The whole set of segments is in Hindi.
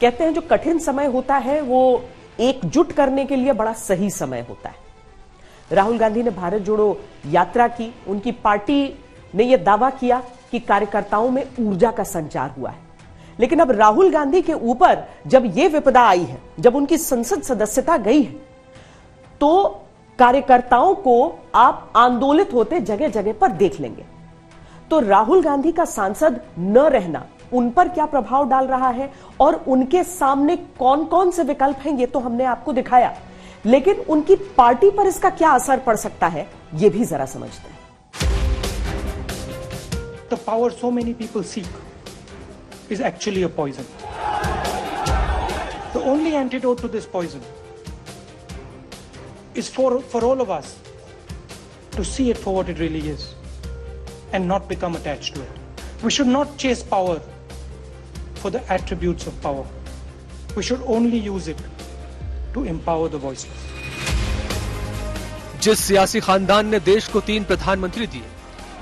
कहते हैं जो कठिन समय होता है वो एकजुट करने के लिए बड़ा सही समय होता है। राहुल गांधी ने भारत जोड़ो यात्रा की, उनकी पार्टी ने यह दावा किया कि कार्यकर्ताओं में ऊर्जा का संचार हुआ है। लेकिन अब राहुल गांधी के ऊपर जब यह विपदा आई है, जब उनकी संसद सदस्यता गई है, तो कार्यकर्ताओं को आप आंदोलित होते जगह जगह पर देख लेंगे। तो राहुल गांधी का सांसद न रहना उन पर क्या प्रभाव डाल रहा है और उनके सामने कौन कौन से विकल्प हैं, ये तो हमने आपको दिखाया, लेकिन उनकी पार्टी पर इसका क्या असर पड़ सकता है, ये भी जरा समझते हैं। The power so many people seek is actually a poison. The only antidote to this poison is for all of us to see it for what it really is and not become attached to it. We should not chase power for the attributes of power. We should only use it to empower the voiceless. जिस सियासी खानदान ने देश को 3 प्रधानमंत्री दिए,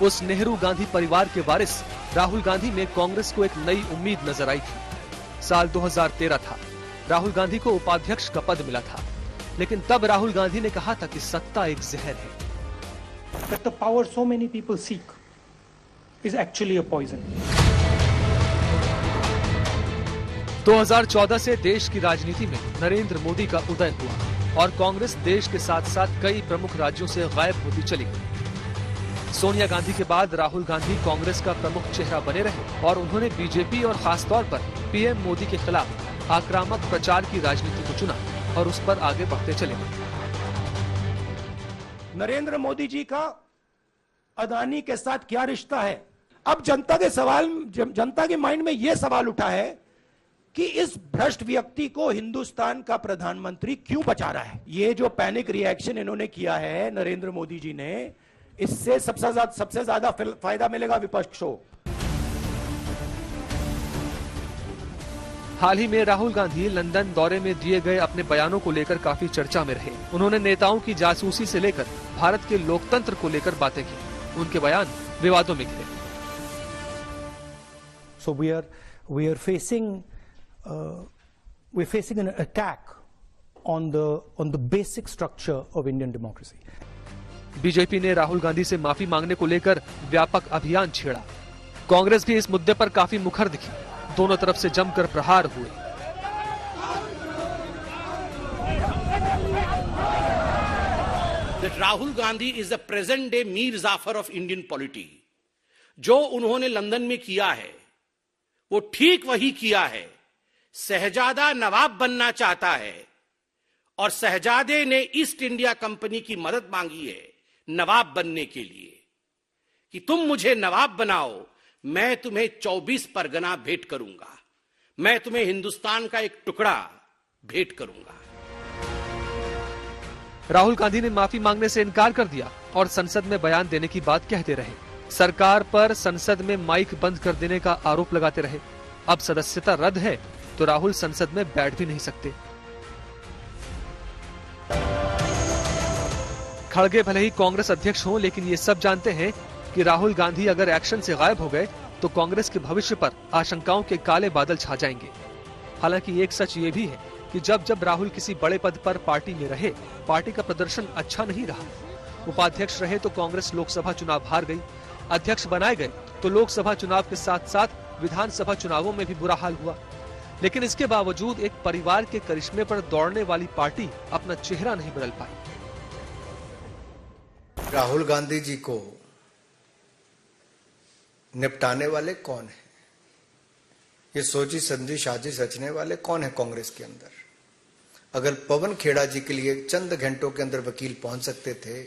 उस नेहरू गांधी परिवार के वारिस राहुल गांधी में कांग्रेस को एक नई उम्मीद नजर आई थी। साल 2013 था, राहुल गांधी को उपाध्यक्ष का पद मिला था, लेकिन तब राहुल गांधी ने कहा था कि सत्ता एक जहर है। That the power so many people seek is actually a poison. 2014 से देश की राजनीति में नरेंद्र मोदी का उदय हुआ और कांग्रेस देश के साथ साथ कई प्रमुख राज्यों से गायब होती चली गई। सोनिया गांधी के बाद राहुल गांधी कांग्रेस का प्रमुख चेहरा बने रहे और उन्होंने बीजेपी और खासतौर पर पीएम मोदी के खिलाफ आक्रामक प्रचार की राजनीति को चुना और उस पर आगे बढ़ते चले। नरेंद्र मोदी जी का अदानी के साथ क्या रिश्ता है? अब जनता के माइंड में यह सवाल उठा है कि इस भ्रष्ट व्यक्ति को हिंदुस्तान का प्रधानमंत्री क्यों बचा रहा है। ये जो पैनिक रिएक्शन इन्होंने किया है नरेंद्र मोदी जी ने, इससे सबसे ज्यादा फायदा मिलेगा विपक्ष को। हाल ही में राहुल गांधी लंदन दौरे में दिए गए अपने बयानों को लेकर काफी चर्चा में रहे। उन्होंने नेताओं की जासूसी से लेकर भारत के लोकतंत्र को लेकर बातें की। उनके बयान विवादों में घिरे। So we are facing an attack on the basic structure of Indian democracy. BJP ने राहुल गांधी से माफी मांगने को लेकर व्यापक अभियान छेड़ा। कांग्रेस भी इस मुद्दे पर काफी मुखर दिखी। दोनों तरफ से जमकर प्रहार हुए। That Rahul Gandhi is the present day Mir Jafar of Indian polity. जो उन्होंने लंदन में किया है वो ठीक वही किया है। शहजादा नवाब बनना चाहता है और शहजादे ने ईस्ट इंडिया कंपनी की मदद मांगी है नवाब बनने के लिए कि तुम मुझे नवाब बनाओ, मैं तुम्हें 24 परगना भेंट करूंगा, मैं तुम्हें हिंदुस्तान का एक टुकड़ा भेंट करूंगा। राहुल गांधी ने माफी मांगने से इनकार कर दिया और संसद में बयान देने की बात कहते रहे। सरकार पर संसद में माइक बंद कर देने का आरोप लगाते रहे। अब सदस्यता रद्द है तो राहुल संसद में बैठ भी नहीं सकते। खड़गे भले ही कांग्रेस अध्यक्ष हों, लेकिन ये सब जानते हैं कि राहुल गांधी अगर एक्शन से गायब हो गए तो कांग्रेस के भविष्य पर आशंकाओं के काले बादल छा जाएंगे। हालांकि एक सच ये भी है कि जब राहुल किसी बड़े पद पर पार्टी में रहे, पार्टी का प्रदर्शन अच्छा नहीं रहा। उपाध्यक्ष रहे तो कांग्रेस लोकसभा चुनाव हार गई, अध्यक्ष बनाए गए तो लोकसभा चुनाव के साथ साथ विधानसभा चुनावों में भी बुरा हाल हुआ। लेकिन इसके बावजूद एक परिवार के करिश्मे पर दौड़ने वाली पार्टी अपना चेहरा नहीं बदल पाई। राहुल गांधी जी को निपटाने वाले कौन है? ये सोची समझी साजिश रचने वाले कौन है कांग्रेस के अंदर? अगर पवन खेड़ा जी के लिए चंद घंटों के अंदर वकील पहुंच सकते थे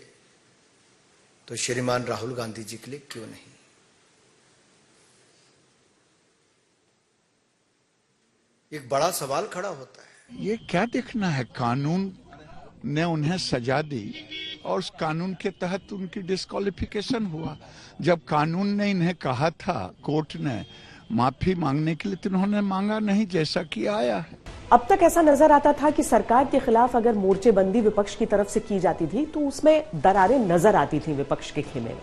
तो श्रीमान राहुल गांधी जी के लिए क्यों नहीं? एक बड़ा सवाल खड़ा होता है। ये क्या देखना है? कानून ने उन्हें सजा दी और उस कानून के तहत उनकी डिस्क्वालिफिकेशन हुआ। जब कानून ने इन्हें कहा था, कोर्ट ने माफी मांगने के लिए, तो उन्होंने मांगा नहीं, जैसा कि आया है। अब तक ऐसा नजर आता था कि सरकार के खिलाफ अगर मोर्चेबंदी विपक्ष की तरफ से की जाती थी तो उसमें दरारें नजर आती थी विपक्ष के खेमे में।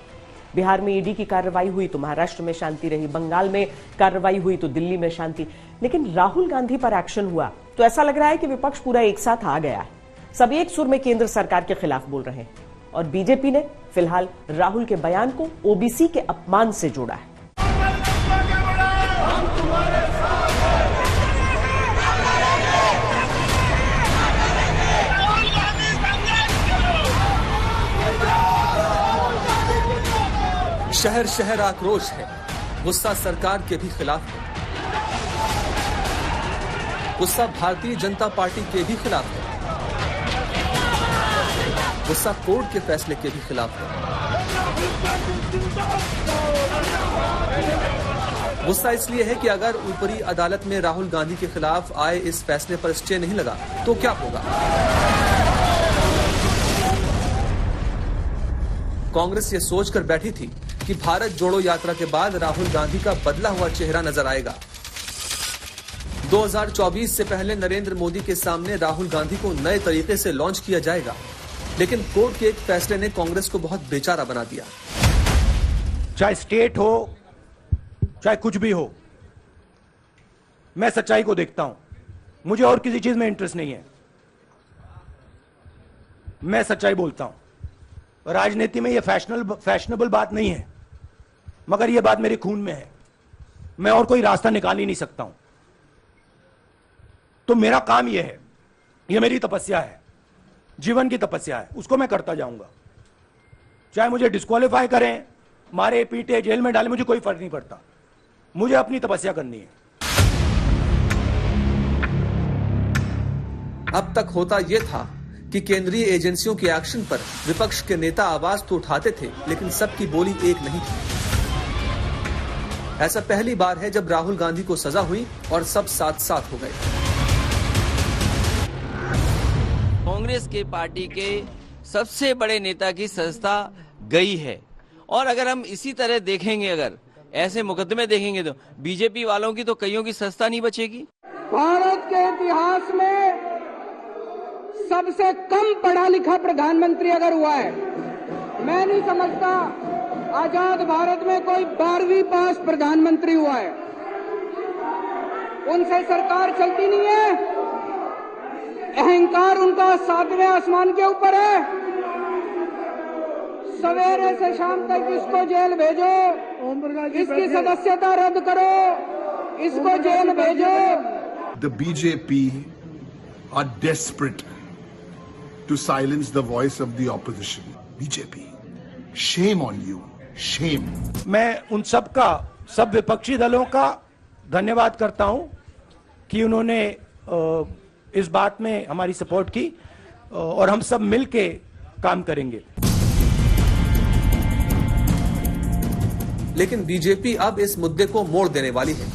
बिहार में ईडी की कार्रवाई हुई तो महाराष्ट्र में शांति रही, बंगाल में कार्रवाई हुई तो दिल्ली में शांति। लेकिन राहुल गांधी पर एक्शन हुआ तो ऐसा लग रहा है कि विपक्ष पूरा एक साथ आ गया है। सब एक सुर में केंद्र सरकार के खिलाफ बोल रहे हैं और बीजेपी ने फिलहाल राहुल के बयान को ओबीसी के अपमान से जोड़ा है। शहर शहर आक्रोश है, गुस्सा सरकार के भी खिलाफ है, गुस्सा भारतीय जनता पार्टी के भी खिलाफ है, गुस्सा कोर्ट के फैसले के भी खिलाफ है। गुस्सा इसलिए है कि अगर ऊपरी अदालत में राहुल गांधी के खिलाफ आए इस फैसले पर स्टे नहीं लगा तो क्या होगा। कांग्रेस ये सोचकर बैठी थी कि भारत जोड़ो यात्रा के बाद राहुल गांधी का बदला हुआ चेहरा नजर आएगा। 2024 से पहले नरेंद्र मोदी के सामने राहुल गांधी को नए तरीके से लॉन्च किया जाएगा, लेकिन कोर्ट के एक फैसले ने कांग्रेस को बहुत बेचारा बना दिया। चाहे स्टेट हो चाहे कुछ भी हो, मैं सच्चाई को देखता हूं। मुझे और किसी चीज में इंटरेस्ट नहीं है, मैं सच्चाई बोलता हूं। राजनीति में यह फैशनेबल बात नहीं है, मगर यह बात मेरे खून में है। मैं और कोई रास्ता निकाल ही नहीं सकता हूं। तो मेरा काम यह है, यह मेरी तपस्या है, जीवन की तपस्या है, उसको मैं करता जाऊंगा। चाहे मुझे डिस्क्वालीफाई करें, मारे पीटे जेल में डाले, मुझे कोई फर्क नहीं पड़ता। मुझे अपनी तपस्या करनी है। अब तक होता यह था कि केंद्रीय एजेंसियों के एक्शन पर विपक्ष के नेता आवाज तो उठाते थे, लेकिन सबकी बोली एक नहीं थी। ऐसा पहली बार है जब राहुल गांधी को सजा हुई और सब साथ साथ हो गए। कांग्रेस के पार्टी के सबसे बड़े नेता की सजा गई है, और अगर हम इसी तरह देखेंगे, अगर ऐसे मुकदमे देखेंगे तो बीजेपी वालों की तो कईयों की सजा नहीं बचेगी। भारत के इतिहास में सबसे कम पढ़ा लिखा प्रधानमंत्री अगर हुआ है, मैं नहीं समझता आजाद भारत में कोई 12वीं पास प्रधानमंत्री हुआ है। उनसे सरकार चलती नहीं है, अहंकार उनका 7वें आसमान के ऊपर है। सवेरे से शाम तक इसको जेल भेजो, इसकी सदस्यता रद्द करो, इसको जेल भेजो। The BJP are desperate to silence the voice of the opposition. BJP, shame on you, shame. मैं उन सब विपक्षी दलों का धन्यवाद करता हूं कि उन्होंने इस बात में हमारी सपोर्ट की, और हम सब मिलके काम करेंगे। लेकिन बीजेपी अब इस मुद्दे को मोड़ देने वाली है।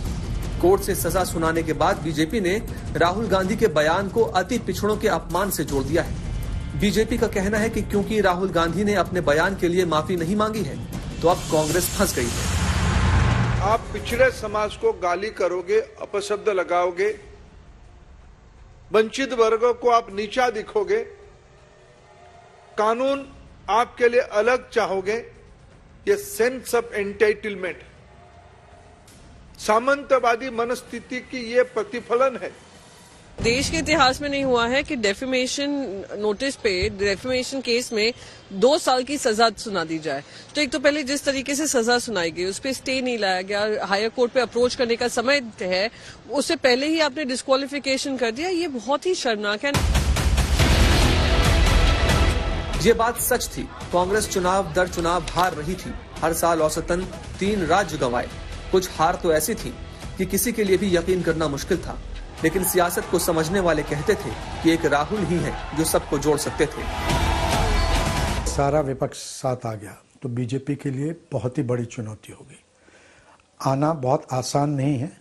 कोर्ट से सजा सुनाने के बाद बीजेपी ने राहुल गांधी के बयान को अति पिछड़ों के अपमान से जोड़ दिया है। बीजेपी का कहना है कि क्योंकि राहुल गांधी ने अपने बयान के लिए माफी नहीं मांगी है, तो अब कांग्रेस फंस गई है। आप पिछड़े समाज को गाली करोगे, अपशब्द लगाओगे, वंचित वर्गों को आप नीचा दिखोगे, कानून आपके लिए अलग चाहोगे, ये सेंस ऑफ एंटाइटलमेंट, सामंतवादी मनस्थिति की ये प्रतिफलन है। देश के इतिहास में नहीं हुआ है कि डेफेमेशन नोटिस पे, डेफेमेशन केस में 2 साल की सजा सुना दी जाए। तो एक तो पहले जिस तरीके से सजा सुनाई गई उस पर स्टे नहीं लाया गया, हायर कोर्ट पे अप्रोच करने का समय है, उससे पहले ही आपने डिस्क्वालिफिकेशन कर दिया। ये बहुत ही शर्मनाक है। ये बात सच थी, कांग्रेस चुनाव दर चुनाव हार रही थी। हर साल औसतन 3 राज्य गंवाए। कुछ हार तो ऐसी थी कि किसी के लिए भी यकीन करना मुश्किल था, लेकिन सियासत को समझने वाले कहते थे कि एक राहुल ही है जो सबको जोड़ सकते थे। सारा विपक्ष साथ आ गया तो बीजेपी के लिए बहुत ही बड़ी चुनौती होगी। आना बहुत आसान नहीं है,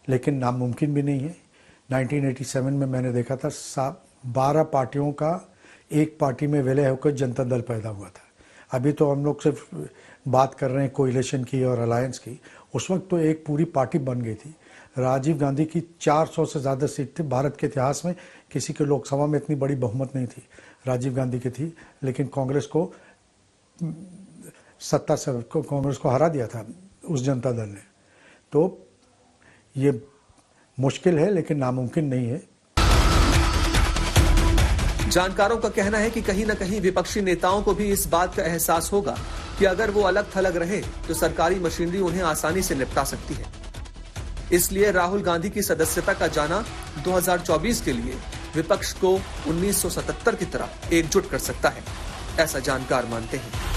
लेकिन नामुमकिन भी नहीं है। 1987 में मैंने देखा था 12 पार्टियों का एक पार्टी में विलय होकर जनता दल पैदा हुआ था। अभी तो हम लोग सिर्फ बात कर रहे हैं कोलिशन की और अलायंस की। उस वक्त तो एक पूरी पार्टी बन गई थी। राजीव गांधी की 400 से ज़्यादा सीट थी। भारत के इतिहास में किसी के लोकसभा में इतनी बड़ी बहुमत नहीं थी, राजीव गांधी की थी। लेकिन कांग्रेस को सत्ता से कांग्रेस को हरा दिया था उस जनता दल ने। तो ये मुश्किल है लेकिन नामुमकिन नहीं है। जानकारों का कहना है कि कहीं न कहीं विपक्षी नेताओं को भी इस बात का एहसास होगा कि अगर वो अलग थलग रहे तो सरकारी मशीनरी उन्हें आसानी से निपटा सकती है। इसलिए राहुल गांधी की सदस्यता का जाना 2024 के लिए विपक्ष को 1977 की तरह एकजुट कर सकता है, ऐसा जानकार मानते हैं।